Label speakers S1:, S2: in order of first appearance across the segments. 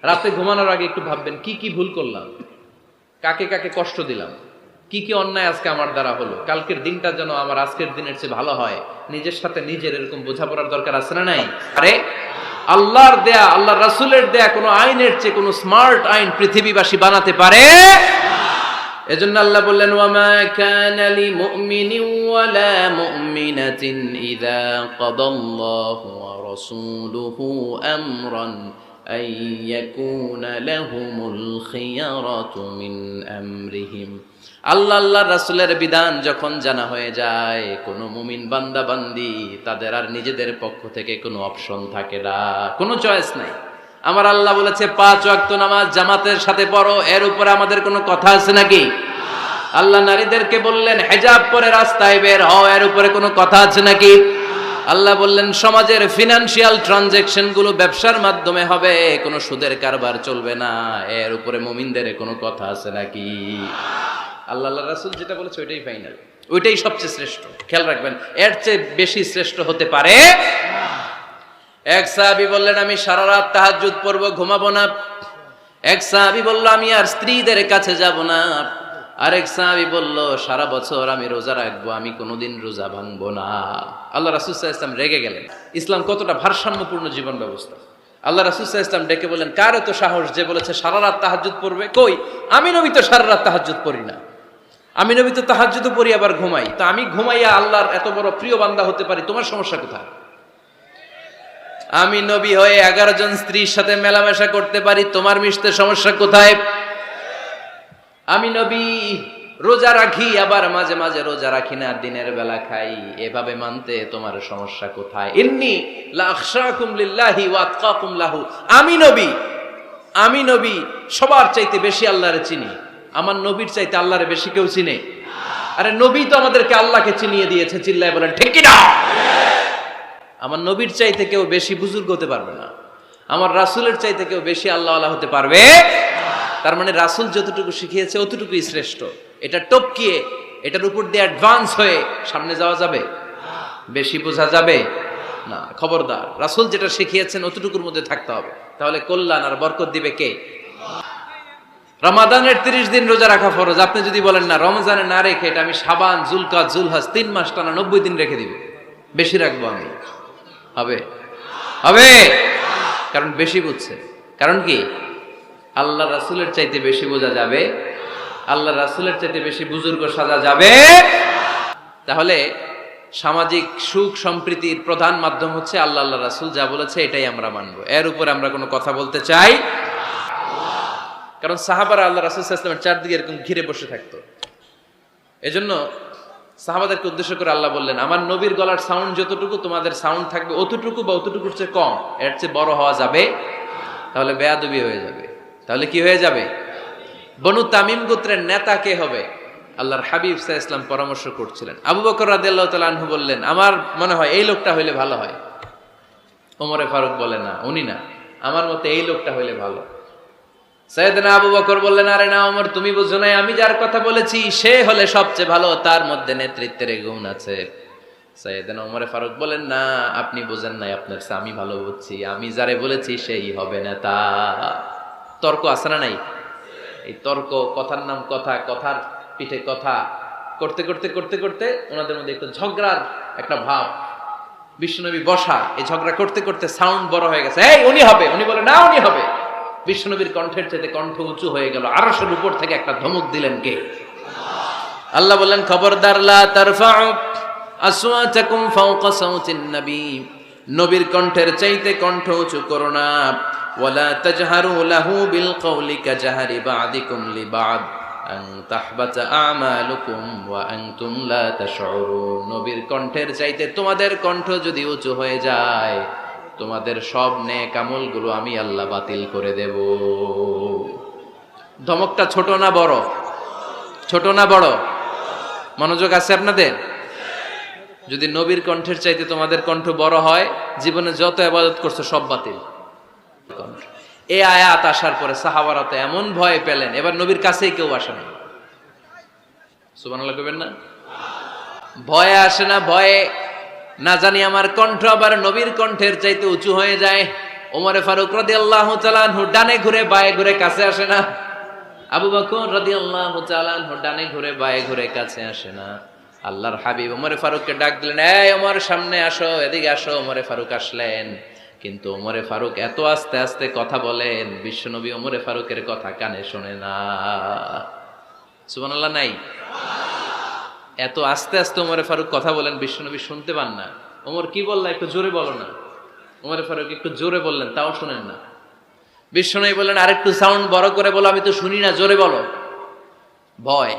S1: রাতে ঘুমানোর আগে একটু ভাববেন কি কি ভুল করলাম, কাকে কাকে কষ্ট দিলাম, কি কি অন্যায় আজকে আমার দ্বারা হলো, কালকের দিনটা যেন আমার আজকের দিনের চেয়ে ভালো হয়। নিজের সাথে নিজের এরকম বোঝাপড়ার দরকার আছে না নাই? আরে আল্লাহর দেয়া, আল্লাহ রাসূলের দেয়া কোনো আইনের চেয়ে কোনো স্মার্ট আইন পৃথিবীবাসী বানাতে পারে। এজন্য আল্লাহ বললেন, ওয়ামা কানা লিমুমিনিন ওয়ালা মুমিনাতিন ইযা কাদাল্লাহু ওয়া রাসূলুহু আমরান আন ইয়াকুনা লাহুমুল খিয়ারাতু মিন আমরিহিম। আল্লাহ আল্লাহর রাসূলের বিধান যখন জানা হয়ে যায়, কোনো মুমিন বান্দা বান্দি তাদের আর নিজেদের পক্ষ থেকে কোনো অপশন থাকে না, কোনো চয়েস নাই। আমার আল্লাহ বলেছে 5 ওয়াক্ত নামাজ জামাতের সাথে পড়ো, এর উপরে আমাদের কোনো কথা আছে নাকি? আল্লাহ নারীদেরকে বললেন হিজাব পরে রাস্তায় বের হও, এর উপরে কোনো কথা আছে নাকি? আল্লাহ বললেন সমাজের ফিনান্সিয়াল ট্রানজাকশন গুলো ব্যবসার মাধ্যমে হবে, কোনো সুদের কারবার চলবে না, এর উপরে মুমিনদের কোনো কথা আছে নাকি? আল্লাহ রাসূল যেটা বলেছে ওইটাই ফাইনাল, ওইটাই সবচেয়ে শ্রেষ্ঠ। খেয়াল রাখবেন, এর চেয়ে বেশি শ্রেষ্ঠ হতে পারে। এক সাহাবী বললেন আমি সারা রাত তাহাজ্জুদ পড়ব, ঘুমাবো না। এক সাহাবী বলল আমি আর স্ত্রীদের কাছে যাব না। আরেক সাহাবী বলল সারা বছর আমি রোজা রাখবো, আমি কোনোদিন রোজা ভাঙবো না। আল্লাহ রাসূল সাল্লাল্লাহু আলাইহি ওয়াসাল্লাম রেগে গেলেন। ইসলাম কতটা ভারসাম্যপূর্ণ জীবন ব্যবস্থা। আল্লাহ রাসূল সাল্লাল্লাহু আলাইহি ওয়াসাল্লাম ডেকে বললেন, কার এত সাহস যে বলেছে সারা রাত তাহাজ্জুদ পড়বে? কই, আমি নবী তো সারা রাত তাহাজ্জুদ পড়ি না, আমি নবী তো তাহাজ্জুদও পড়ি আবার ঘুমাই, তো আমি ঘুমাইয়া আল্লাহর এত বড় প্রিয় বান্দা হতে পারি, তোমার সমস্যা কোথায়? আমি নবী হয়ে 11 জন স্ত্রীর সাথে মেলামেশা করতে পারি, তোমার মিশতে সমস্যা কোথায়? আমি নবী রোজা রাখি, আবার মাঝে মাঝে রোজা রাখি না, দিনের বেলা খাই, এভাবে মানতে তোমার সমস্যা কোথায়? ইন্নী লা আখশাকুম লিল্লাহি ওয়া আতকাকুম লাহু। আমি নবী সবার চাইতে বেশি আল্লাহরে চিনি, আমার নবীর চাইতে আল্লাহরে বেশি কেউ চিনে? আরে নবী তো আমাদেরকে আল্লাহকে চিনিয়ে দিয়েছে, চিল্লায় বলেন ঠিক কি না? আমার নবীর চাইতে কেউ বেশি বুজুর্গ হতে পারবে না, আমার রাসূলের চাইতে কেউ বেশি আল্লাহওয়ালা হতে পারবে। তার মানে রাসূল যতটুকু শিখিয়েছে অতটুকুই শ্রেষ্ঠ। এটা টপকিয়ে, এটার উপর দিয়ে অ্যাডভান্স হয়ে সামনে যাওয়া যাবে? বেশি বোঝা যাবে না। খবরদার, রাসূল যেটা শিখিয়েছেন অতটুকুর মধ্যে থাকতে হবে, তাহলে কল্যাণ আর বরকত দিবে কে? রমাদানের 30 দিন রোজা রাখা ফরজ। আপনি যদি বলেন না রমজানে না রেখে এটা আমি শাবান, জুলকাদ, জুলহাজ 3 মাস টানা 90 দিন রেখে দিব, বেশি রাখবো আমি, হবে? হবে? কারণ বেশি বুঝছে। কারণ কি? আল্লাহ রাসূলের চাইতে বেশি বোঝা যাবে, আল্লাহ রাসূলের চাইতে বেশি বুজুর্গ সাজা যাবে। তাহলে সামাজিক সুখ সম্প্রীতির প্রধান মাধ্যম হচ্ছে আল্লাহ রাসূল যা বলেছে এটাই আমরা মানবো, এর উপর আমরা কোনো কথা বলতে চাই। কারণ সাহাবারা আল্লাহ রাসূল সাল্লাল্লাহু আলাইহি ওয়াসাল্লামের চারদিকে এরকম ঘিরে বসে থাকতো। এজন্য সাহাবাদেরকে উদ্দেশ্য করে আল্লাহ বললেন, আমার নবীর গলার সাউন্ড যতটুকু তোমাদের সাউন্ড থাকবে অতটুকু বা অতটুকুর চেয়ে কম, এর চেয়ে বড় হওয়া যাবে তাহলে বেয়াদবি হয়ে যাবে। তাহলে কি হয়ে যাবে? বনু তামিম গোত্রের নেতা কে হবে? আল্লাহর হাবিব সাল্লাল্লাহু আলাইহি ওয়াসাল্লাম পরামর্শ করছিলেন। আবু বকর রাদিয়াল্লাহু তাআলা আনহু বললেন, আমার মনে হয় এই লোকটা হইলে ভালো হয়। ওমরে ফারুক বলে না, উনি না, আমার মতে এই লোকটা হইলে ভালো। সাইয়েদনা আবু বকর বললেন, আরে না ওমর, তুমি বুঝো নাই, আমি যার কথা বলেছি সে হলে সবচেয়ে ভালো, তার মধ্যে নেতৃত্বের গুণ আছে। সাইয়েদনা ওমরে ফারুক বলেন, না আপনি বুঝেন নাই, আপনার চেয়ে আমি ভালো বুঝছি, আমি যারে বলেছি সেই হবে নেতা। তর্ক আছে না নাই? এই তর্ক, কথার নাম কথা, কথার পিঠে কথা করতে করতে করতে করতে ওনাদের মধ্যে একটু ঝগড়ার একটা ভাব। বিশ্বনবী বসা, এই ঝগড়া করতে করতে সাউন্ড বড় হয়ে গেছে, এই উনি হবে, উনি বলে না উনি হবে। বিশ্বনবীর কণ্ঠের চাইতে কণ্ঠ উঁচু হয়ে গেল, আরশের উপর থেকে একটা ধমক দিলেন কে? আল্লাহ বললেন, খবরদার লা তারফাউ আসওয়াতাকুম ফাওকা সাউতিন নবী, নবীর কণ্ঠের চাইতে কণ্ঠ উঁচু করো না। ওয়ালা তাজহারু লাহু বিল কওলি কাজহারি বা'দিকুম লিবা'দ আন তাহবাতা আমালুকুম ওয়া আনতুম লা তাশউরুন। নবীর কণ্ঠের চাইতে তোমাদের কণ্ঠ যদি উঁচু হয়ে যায়, তোমাদের সব নেক আমলগুলো আমি আল্লাহ বাতিল করে দেব। ধমকটা ছোট না বড়? ছোট না বড়? মনোযোগ আছে আপনাদের? যদি নবীর কণ্ঠের চাইতে তোমাদের কণ্ঠ বড় হয়, জীবনে যত ইবাদত করছো সব বাতিল। এই আয়াত আসার পরে সাহাবারা তো এমন ভয় পেলেন, এবার নবীর কাছেই কেউ আসে না। সুবহানাল্লাহ কইবেন না? ভয়ে আসে না, ভয়ে না জানি আমার কণ্ঠ আবার নবীর কণ্ঠের চাইতে উঁচু হয়ে যায়। ওমরে ফারুক রাদিয়াল্লাহু তাআলা আনহু ডানে ঘুরে বায়ে ঘুরে কাছে আসে না, আবু বকর রাদিয়াল্লাহু তাআলা আনহু ডানে ঘুরে বায়ে ঘুরে কাছে আসে না। আল্লাহর হাবিব ওমরে ফারুককে ডাক দিলেন, এই ওমর সামনে আসো, এদিকে আসো। ওমরে ফারুক আসলেন, কিন্তু ওমরে ফারুক এত আস্তে আস্তে কথা বলেন, বিশ্বনবী ওমরে ফারুকের কথা কানে শোনে না। সুবহানাল্লাহ নাই? এত আস্তে আস্তে ওমরে ফারুক কথা বলেন, বিশ্বনবী শুনতে পান না। ওমর কি বললা, একটু জোরে বলো না। ওমরে ফারুক একটু জোরে বললেন, তাও শোনেন না। বিশ্বনবী বললেন, আরেকটু সাউন্ড বড় করে বলো, আমি তো শুনি না, জোরে বলো। ভয়,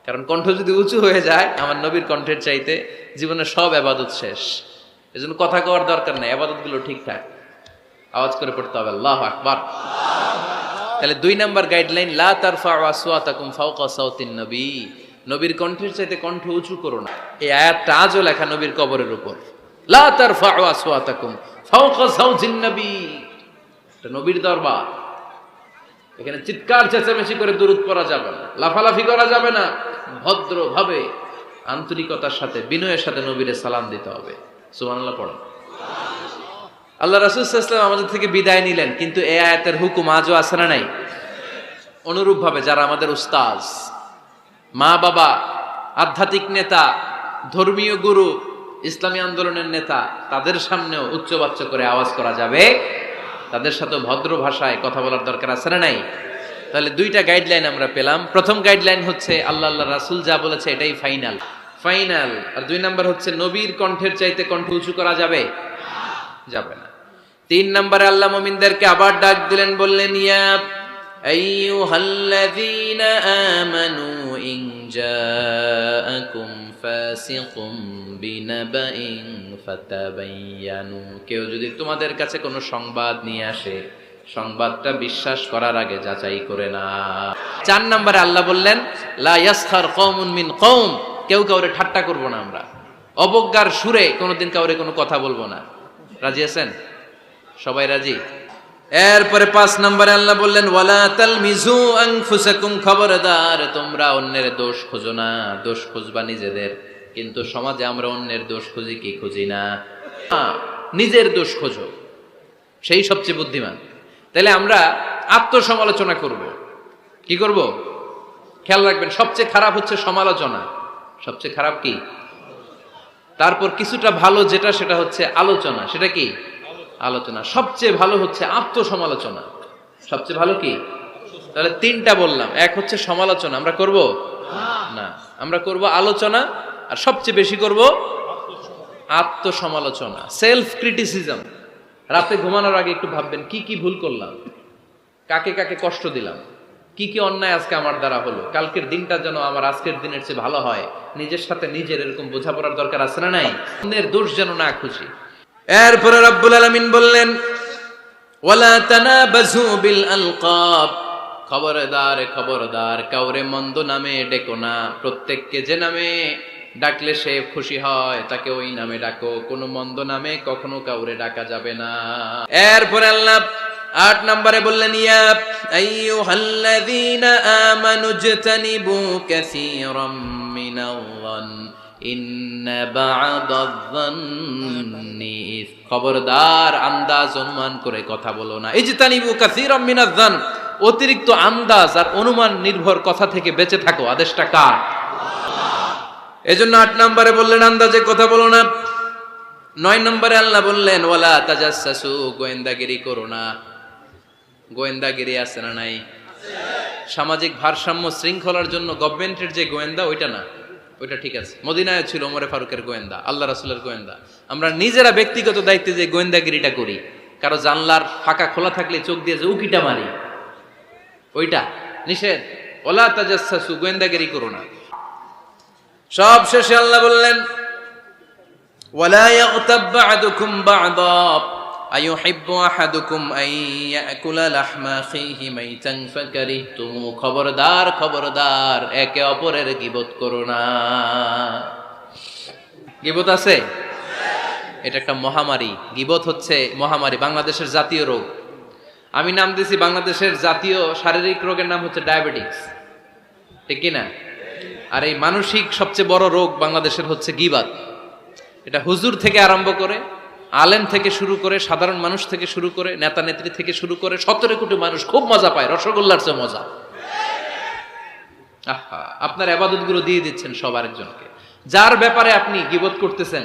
S1: কারণ কণ্ঠ যদি উঁচু হয়ে যায় আমার নবীর কণ্ঠের চাইতে জীবনের সব ইবাদত শেষ। এজন্য কথা কওয়ার দরকার নাই, ইবাদত গুলো ঠিকঠাক আওয়াজ করে পড়তে হবে, আল্লাহু আকবার। তাহলে 2 নাম্বার গাইডলাইন, লা তারফাউ আসওয়াতাকুম ফাওকা সাওতিন নবী, নবীর কণ্ঠের চাইতে কণ্ঠ উঁচু করো না। এই আয়াতটা আজও লেখা নবীর কবরের উপর, লা তারফাউ আসওয়াতাকুম ফাওকা সাওতিন নবী। এটা নবীর দরবার, এখানে চিৎকার চেঁচামেচি করে দুরূদ পড়া যাবে না, লাফালাফি করা যাবে না। ভদ্রভাবে আন্তরিকতার সাথে বিনয়ের সাথে নবীরে সালাম দিতে হবে। সুবহানাল্লাহ পড়ো। আল্লাহ রাসূল সাল্লাল্লাহু আলাইহি ওয়াসাল্লাম আমাদের থেকে বিদায় নিলেন, কিন্তু এই আয়াতের হুকুম আজও আছে না নাই? অনুরূপ ভাবে যারা আমাদের উস্তাদ, মা বাবা, আধ্যাত্মিক নেতা, ধর্মীয় গুরু, ইসলামী আন্দোলনের নেতা, তাদের সামনেও উচ্চবাচ্য করে আওয়াজ করা যাবে, তাদের সাথে ভদ্র ভাষায় কথা বলার দরকার আছে না নাই? তাহলে 2টা গাইডলাইন আমরা পেলাম। প্রথম গাইডলাইন হচ্ছে আল্লাহ রাসূল যা বলেছে এটাই ফাইনাল। আর 2 নাম্বার হচ্ছে নবীর কণ্ঠের চাইতে কণ্ঠ উঁচু করা যাবে যাবে না। 3 নম্বরে আল্লাহ মুমিনদেরকে আবার ডাক দিলেন, বললেন, ইয়া আইয়ুহাল্লাযীনা আমানু ইন জাআকুম ফাসিকুম বিনাবাইন ফাতাবায়ানু, কেউ যদি তোমাদের কাছে কোনো সংবাদ নিয়ে আসে, সংবাদটা বিশ্বাস করার আগে যাচাই করে না। 4 নম্বরে আল্লাহ বললেন, লা ইয়াসখার কওমুন মিন কওম, কেউ কাউরে ঠাট্টা করব না আমরা, অবজ্ঞার সুরে কোনোদিন কাউরে কোনো কথা বলবো না। রাজি আছেন? সবাই রাজি? এরপরে 5 নম্বরে আল্লাহ বললেন, ওয়ালা তালমিজু আনফুসাকুম, খবরদার তোমরা অন্যের দোষ খোঁজো না, দোষ খুঁজবা নিজেদের। কিন্তু সমাজে আমরা অন্যের দোষ খুঁজি কি খুঁজি না? নিজের দোষ খোঁজো, সেই সবচেয়ে বুদ্ধিমান। তাহলে আমরা আত্মসমালোচনা করব। কি করব? খেয়াল রাখবেন, সবচেয়ে খারাপ হচ্ছে সমালোচনা। সবচেয়ে খারাপ কি? তারপর কিছুটা ভালো যেটা, সেটা হচ্ছে আলোচনা। সেটা কি? আলোচনা। সবচেয়ে ভালো হচ্ছে আত্মসমালোচনা। সবচেয়ে ভালো কি? তাহলে 3টা বললাম। এক হচ্ছে সমালোচনা, আমরা করব না, আমরা করব আলোচনা, আর সবচেয়ে বেশি করব আত্মসমালোচনা, সেলফ ক্রিটিসিজম। রাতে ঘুমানোর আগে একটু ভাববেন, কি কি ভুল করলাম, কাকে কাকে কষ্ট দিলাম, কি কি অন্যায় আজকে আমার দ্বারা হলো, কালকের দিনটা যেন আমার আজকের দিনের চেয়ে ভালো হয়। নিজের সাথে নিজের এরকম বোঝাপড়ার দরকার আছে না নাই? অন্যের দোষ যেন না খুঁজি। এরপরে রব্বুল আলামিন বললেন, ওয়ালা তানাবাজু বিল আলকাব, খবরদার খবরদার কাউরে মন্দ নামে ডেকো না। প্রত্যেককে যে নামে ডাকলে সে খুশি হয় তাকে ওই নামে ডাকো, কোনো মন্দ নামে কখনো কাউরে ডাকা যাবে না। এরপরে আল্লাহ 8 নম্বরে বললেন, ইয়া আইয়ুহাল্লাযীনা আমানু জতানিবু কাসীরাম মিনাল-যান ইন্না বা'দায-যান্নি, খবরদার আন্দাজ অনুমান করে কথা বলো না। ইজতানিবু কাসীরাম মিনাজ-যান, অতিরিক্ত আন্দাজ আর অনুমান নির্ভর কথা থেকে বেঁচে থাকো। আদেশটা কার? এজন্য 8 নম্বরে বললেন আন্দাজে কথা বলো না। 9 নম্বরে আল্লাহ বললেন, ওয়ালা তাজাসসু, গোয়েন্দাগিরি করো না। গোয়েন্দাগিরি আছে না নাই? সামাজিক ভারসাম্য শৃঙ্খলার জন্য গভর্নমেন্টের যে গোয়েন্দা, ওইটা না, ওইটা ঠিক আছে। মদিনায় ছিল ওমরে ফারুকের গোয়েন্দা, আল্লাহ রাসূলের গোয়েন্দা। আমরা নিজেরা ব্যক্তিগত দায়িত্বে যে গোয়েন্দাগিরিটা করি, কারো জানলার ফাঁকা খোলা থাকলে চোখ দিয়ে যে উকিটা মারি, ওইটা নিষেধ। ওয়ালা তাজাসসু, গোয়েন্দাগিরি করো না। সব শেষে আল্লাহ বললেন, ওয়ালা ইয়াগতাব বা'দুকুম বা'দা আইয়ুহিব্বু আহাদুকুম আন ইয়াকুলা লাহমা আখিহি মাইতান ফাকারিহতুমু, খবরদার খবরদার একে অপরের গীবত করো না। গীবত আছে? এটা একটা মহামারী। গীবত হচ্ছে মহামারী, বাংলাদেশের জাতীয় রোগ। আমি নাম দিয়েছি বাংলাদেশের জাতীয় শারীরিক রোগের নাম হচ্ছে ডায়াবেটিস, ঠিক কি না? আর এই মানসিক সবচেয়ে বড় রোগ বাংলাদেশের হচ্ছে গীবাত। এটা হুজুর থেকে আরম্ভ করে আলেম থেকে শুরু করে, সাধারণ মানুষ থেকে শুরু করে, নেতা নেত্রী থেকে শুরু করে 17 কোটি মানুষ খুব মজা পায়, রসগোল্লার চেয়ে মজা। আহা, আপনার ইবাদত গুলো দিয়ে দিচ্ছেন সব আরেকজনকে। যার ব্যাপারে আপনি গীবত করতেছেন,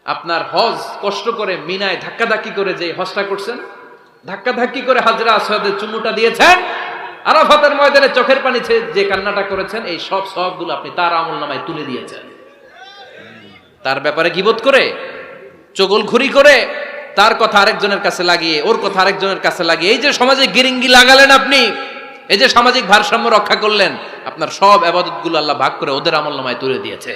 S1: আপনার হজ কষ্ট করে মিনায় ধাক্কাধাক্কি করে যে হজটা করছেন, ধাক্কাধাক্কি করে হাজরা আসওয়াদের চুমুটা দিয়েছেন, আরাফাতের ময়দানে চোখের পানি ছেড়ে যে কান্নাটা করেছেন, এই সব সবগুলো আপনি তার আমলনামায় তুলে দিয়েছেন। তার ব্যাপারে গীবত করে, চগলখুরি করে, তার কথা আরেকজনের কাছে লাগিয়ে, ওর কথা আরেকজনের কাছে লাগিয়ে, এই যে সমাজে গিরিঙ্গি লাগালেন আপনি, এই যে সামাজিক ভারসাম্য রক্ষা করলেন, আপনার সব ইবাদতগুলো আল্লাহ ভাগ করে ওদের আমলনামায় তুলে দিয়েছে।